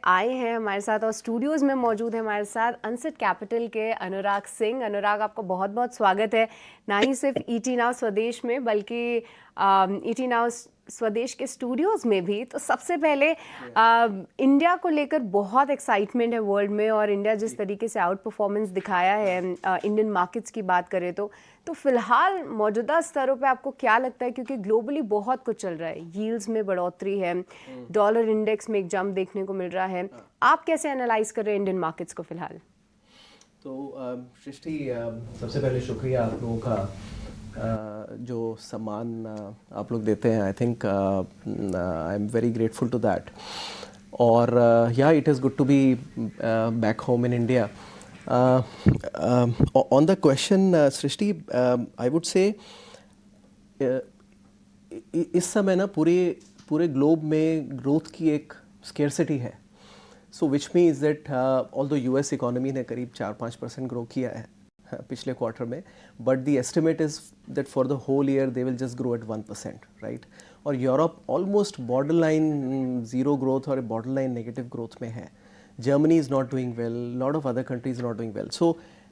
आए हैं हमारे साथ और स्टूडियोज़ में मौजूद है हमारे साथ अनसेट कैपिटल के अनुराग सिंह। अनुराग, आपका बहुत बहुत स्वागत है, ना ही सिर्फ ईटी नाउ स्वदेश में बल्कि ईटी नाउ स्वदेश के स्टूडियोज़ में भी। तो सबसे पहले इंडिया को लेकर बहुत एक्साइटमेंट है वर्ल्ड में, और इंडिया जिस तरीके से आउट परफॉर्मेंस दिखाया है इंडियन मार्केट्स की बात करें तो फिलहाल मौजूदा स्तरों पे आपको क्या लगता है, क्योंकि ग्लोबली बहुत कुछ चल रहा है, यील्ड्स में बढ़ोतरी है, डॉलर इंडेक्स में एक जंप देखने को मिल रहा है, आप कैसे एनालाइज कर रहे हैं इंडियन मार्केट्स को फिलहाल? तो सृष्टि, सबसे पहले शुक्रिया आप लोगों का जो सम्मान आप लोग देते हैं। I think I am very grateful to that. और या it is good to be back home in India. On the question Srishti, I would say इस समय ना पूरे ग्लोब में ग्रोथ की एक स्केर्सिटी है। So which means that although US economy ने करीब 4-5% ग्रो किया है पिछले क्वार्टर में, but the estimate is that for the whole year they will just grow at 1%, right. और Europe almost border line zero growth और border line negative growth में है। Germany is not doing well, lot of other countries not doing well. So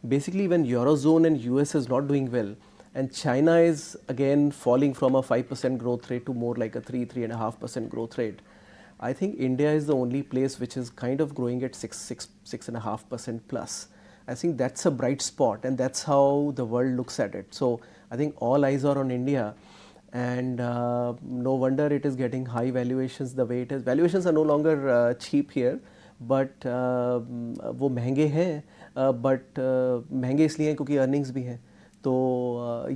basically when Eurozone and US is not doing well, and China is again falling from a 5% growth rate to more like a 3.5% growth rate, I think India is the only place which is kind of growing at 6.5% plus. I think that's a bright spot, and that's how the world looks at it. So I think all eyes are on India, and no wonder it is getting high valuations the way it is. Valuations are no longer cheap here, but वो महंगे हैं, but महंगे इसलिए हैं क्योंकि earnings भी हैं। तो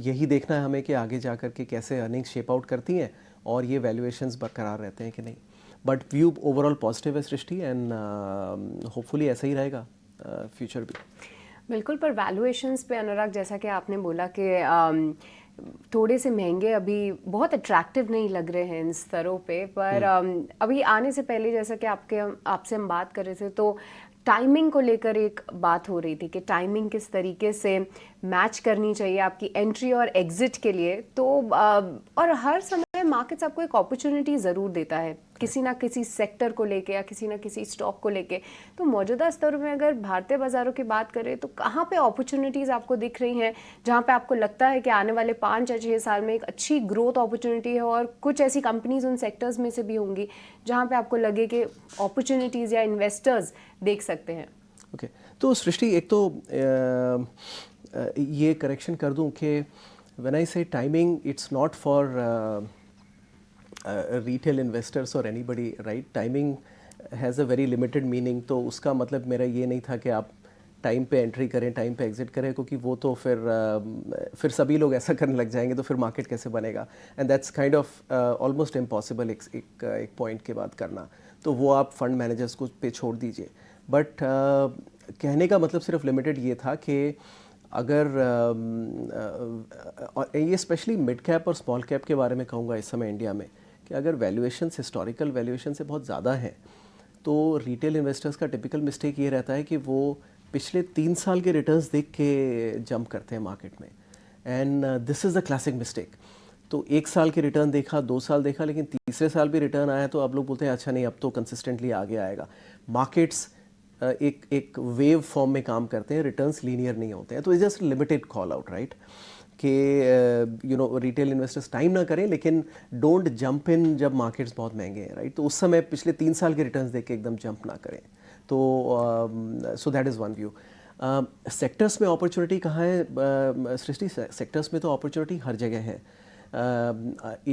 यही देखना है हमें कि आगे जा कर के कैसे अर्निंग्स शेप आउट करती हैं और ये वैल्यूएशंस बरकरार रहते हैं कि नहीं। बट व्यू ओवरऑल पॉजिटिव है सृष्टि, एंड होपफुली ऐसा ही रहेगा फ्यूचर भी। बिल्कुल, पर वैल्यूएशंस पे अनुराग, जैसा कि आपने बोला कि थोड़े से महंगे अभी बहुत अट्रैक्टिव नहीं लग रहे हैं इन स्तरों पे, पर अभी आने से पहले जैसा कि आपसे हम बात कर रहे थे तो टाइमिंग को लेकर एक बात हो रही थी कि टाइमिंग किस तरीके से मैच करनी चाहिए आपकी एंट्री और एग्जिट के लिए। तो और हर समय मार्केट्स आपको एक अपॉर्चुनिटी ज़रूर देता है किसी ना किसी सेक्टर को लेके या किसी ना किसी स्टॉक को लेके। तो मौजूदा स्तरों में अगर भारतीय बाज़ारों की बात करें तो कहाँ पे अपॉर्चुनिटीज़ आपको दिख रही हैं जहाँ पे आपको लगता है कि आने वाले 5 या 6 साल में एक अच्छी ग्रोथ अपॉर्चुनिटी है, और कुछ ऐसी कंपनीज उन सेक्टर्स में से भी होंगी जहाँ पे आपको लगे कि अपॉर्चुनिटीज़ या इन्वेस्टर्स देख सकते हैं? ओके, तो सृष्टि एक तो ये करेक्शन कर दूं कि when I say timing, it's not for retail investors और anybody, right. Timing has a very limited meaning. तो उसका मतलब मेरा ये नहीं था कि आप टाइम पे एंट्री करें, टाइम पे एग्जिट करें, क्योंकि वो तो फिर सभी लोग ऐसा करने लग जाएंगे तो फिर मार्केट कैसे बनेगा, and that's kind of almost impossible एक पॉइंट के बाद करना। तो वो आप फंड मैनेजर्स को पे छोड़ दीजिए। बट कहने का मतलब सिर्फ लिमिटेड ये था कि अगर ये स्पेशली मिड कैप और स्मॉल कैप के बारे में कहूँगा इस समय इंडिया में, कि अगर वैल्यूएशंस हिस्टोरिकल वैल्यूएशन से बहुत ज़्यादा हैं तो रिटेल इन्वेस्टर्स का टिपिकल मिस्टेक ये रहता है कि वो पिछले 3 साल के रिटर्न्स देख के जंप करते हैं मार्केट में, and this is the classic mistake. तो 1 साल के रिटर्न देखा, 2 साल देखा, लेकिन तीसरे साल भी रिटर्न आया तो अब लोग बोलते हैं अच्छा नहीं, अब तो कंसिस्टेंटली आगे आएगा। मार्केट्स एक वेव फॉर्म में काम करते हैं, रिटर्न्स लीनियर नहीं होते हैं। तो it's just limited call out, right, कि you know retail investors time ना करें, लेकिन डोंट जंप इन जब मार्केट्स बहुत महंगे हैं, राइट। तो उस समय पिछले 3 साल के रिटर्न्स देख के एकदम जंप ना करें। तो so that is one view. Sectors में अपॉर्चुनिटी कहाँ है सृष्टि? सेक्टर्स में तो अपॉर्चुनिटी हर जगह है।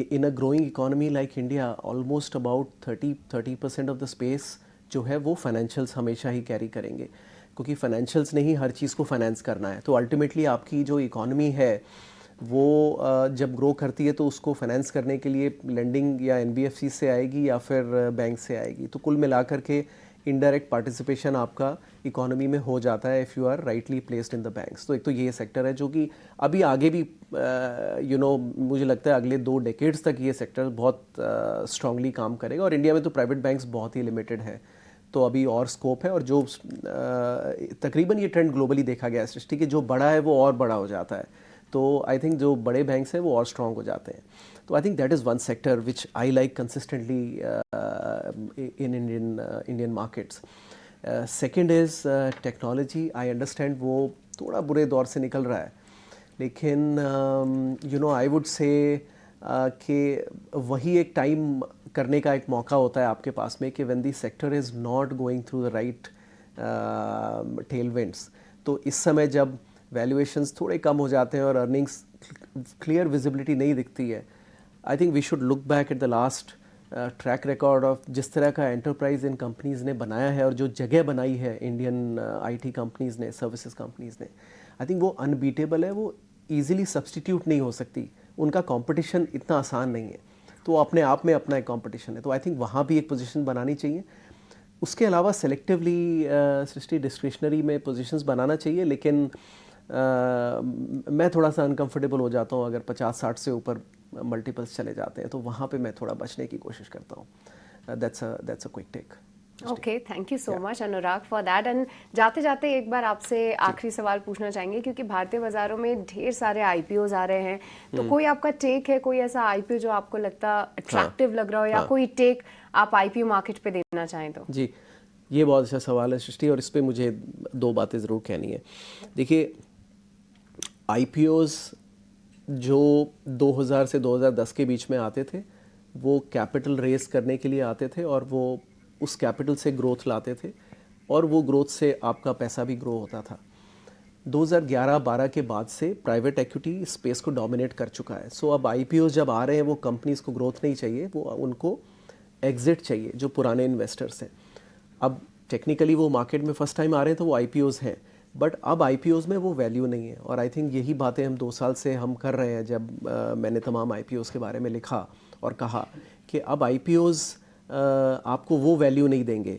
In a growing economy like India, almost about 30% of the space जो है वो फाइनेंशियल्स हमेशा ही कैरी करेंगे, क्योंकि फाइनेंशियल्स ने ही हर चीज़ को फाइनेंस करना है। तो अल्टीमेटली आपकी जो इकोनॉमी है वो जब ग्रो करती है तो उसको फाइनेंस करने के लिए लेंडिंग या एनबीएफसी से आएगी या फिर बैंक से आएगी। तो कुल मिलाकर के इनडायरेक्ट पार्टिसिपेशन आपका इकोनॉमी में हो जाता है if you are rightly placed in the banks. तो एक तो ये सेक्टर है जो कि अभी आगे भी मुझे लगता है अगले 2 डेकेड्स तक ये सेक्टर बहुत स्ट्रांगली काम करेगा। और इंडिया में तो प्राइवेट बैंक्स बहुत ही लिमिटेड हैं, तो अभी और स्कोप है। और जो तकरीबन ये ट्रेंड ग्लोबली देखा गया है सृष्टि, कि जो बड़ा है वो और बड़ा हो जाता है। तो आई थिंक जो बड़े बैंक्स हैं वो और स्ट्रॉन्ग हो जाते हैं। तो I think that is one sector which I like consistently in Indian markets. Second is technology. I understand वो थोड़ा बुरे दौर से निकल रहा है, लेकिन आई वुड से कि वही एक टाइम करने का एक मौका होता है आपके पास में कि when the sector is not going through the right tailwinds. तो इस समय जब वैल्यूएशंस थोड़े कम हो जाते हैं और अर्निंग्स क्लियर विजिबिलिटी नहीं दिखती है, I think we should look back at the last track record of जिस तरह का एंटरप्राइज इन कंपनीज़ ने बनाया है और जो जगह बनाई है इंडियन आईटी कंपनीज़ ने, सर्विसेज कंपनीज़ ने. आई थिंक वो अनबीटेबल है, वो ईजिली सब्सटीट्यूट नहीं हो सकती. उनका कंपटीशन इतना आसान नहीं है, तो अपने आप में अपना एक कंपटीशन है. तो आई थिंक वहाँ भी एक पोजीशन बनानी चाहिए. उसके अलावा सेलेक्टिवली सृष्टि डिस्क्रिशनरी में पोजीशंस बनाना चाहिए, लेकिन मैं थोड़ा सा अनकंफर्टेबल हो जाता हूँ अगर 50-60 से ऊपर मल्टीपल्स चले जाते हैं, तो वहाँ पे मैं थोड़ा बचने की कोशिश करता हूँ. That's a quick take. Okay, thank you so much Anurag for that. And जाते जाते एक बार आपसे आखिरी सवाल पूछना चाहेंगे, क्योंकि भारतीय बाजारों में ढेर सारे आईपीओज आ रहे हैं, तो कोई आपका टेक है, कोई ऐसा आईपीओ जो आपको लगता अट्रैक्टिव लग रहा हो, या कोई टेक आप आईपीओ मार्केट पे देना चाहें तो? जी, ये बहुत अच्छा सवाल है सृष्टि, और इस पर मुझे दो बातें ज़रूर कहनी है. देखिए, आईपीओज जो 2000 से 2010 के बीच में आते थे, वो कैपिटल रेस करने के लिए आते थे और वो उस कैपिटल से ग्रोथ लाते थे, और वो ग्रोथ से आपका पैसा भी ग्रो होता था. 2011-12 के बाद से प्राइवेट इक्विटी स्पेस को डोमिनेट कर चुका है. सो अब आईपीओ जब आ रहे हैं, वो कंपनीज़ को ग्रोथ नहीं चाहिए, वो उनको एग्जिट चाहिए, जो पुराने इन्वेस्टर्स हैं. अब टेक्निकली वो मार्केट में फर्स्ट टाइम आ रहे हैं, तो वो आईपीओज हैं, बट अब आईपीओज में वो वैल्यू नहीं है. और आई थिंक यही बातें हम 2 साल से हम कर रहे हैं, जब मैंने तमाम आईपीओज के बारे में लिखा और कहा कि अब आईपीओज आपको वो वैल्यू नहीं देंगे.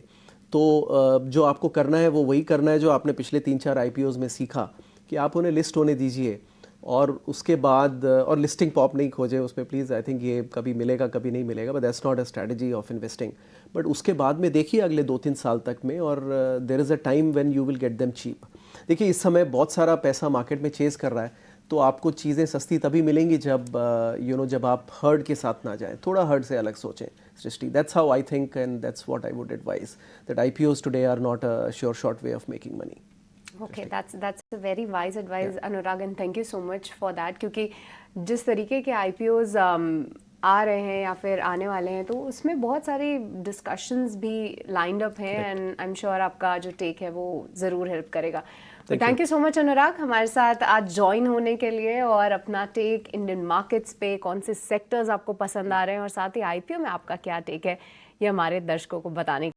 तो जो आपको करना है वो वही करना है जो आपने पिछले 3-4 आईपीओज में सीखा, कि आप उन्हें लिस्ट होने दीजिए, और उसके बाद और लिस्टिंग पॉप नहीं खोजे उसमें प्लीज़. आई थिंक ये कभी मिलेगा कभी नहीं मिलेगा, but that's not a strategy of investing. But उसके बाद में देखिए अगले 2-3 साल तक में, और there is a time when you will get them cheap. देखिए, इस समय बहुत सारा पैसा मार्केट में चेज़ कर रहा है, तो आपको चीज़ें सस्ती तभी मिलेंगी जब जब आप हर्ड के साथ ना जाएं, थोड़ा हर्ड से अलग सोचें Srishti. That's how I think, and that's what I would advise, that IPOs today are not a sure short way of making money. Okay, that's a very wise advice, Anurag, and thank you so much for that. क्योंकि जिस तरीके के IPOs आ रहे हैं या फिर आने वाले हैं, तो उसमें बहुत सारी डिस्कशंस भी लाइंड अप हैं, एंड आई एम श्योर आपका जो टेक है वो ज़रूर हेल्प करेगा. तो थैंक यू सो मच अनुराग, हमारे साथ आज ज्वाइन होने के लिए, और अपना टेक इंडियन मार्केट्स पे, कौन से सेक्टर्स आपको पसंद आ रहे हैं, और साथ ही आईपीओ में आपका क्या टेक है, ये हमारे दर्शकों को बताने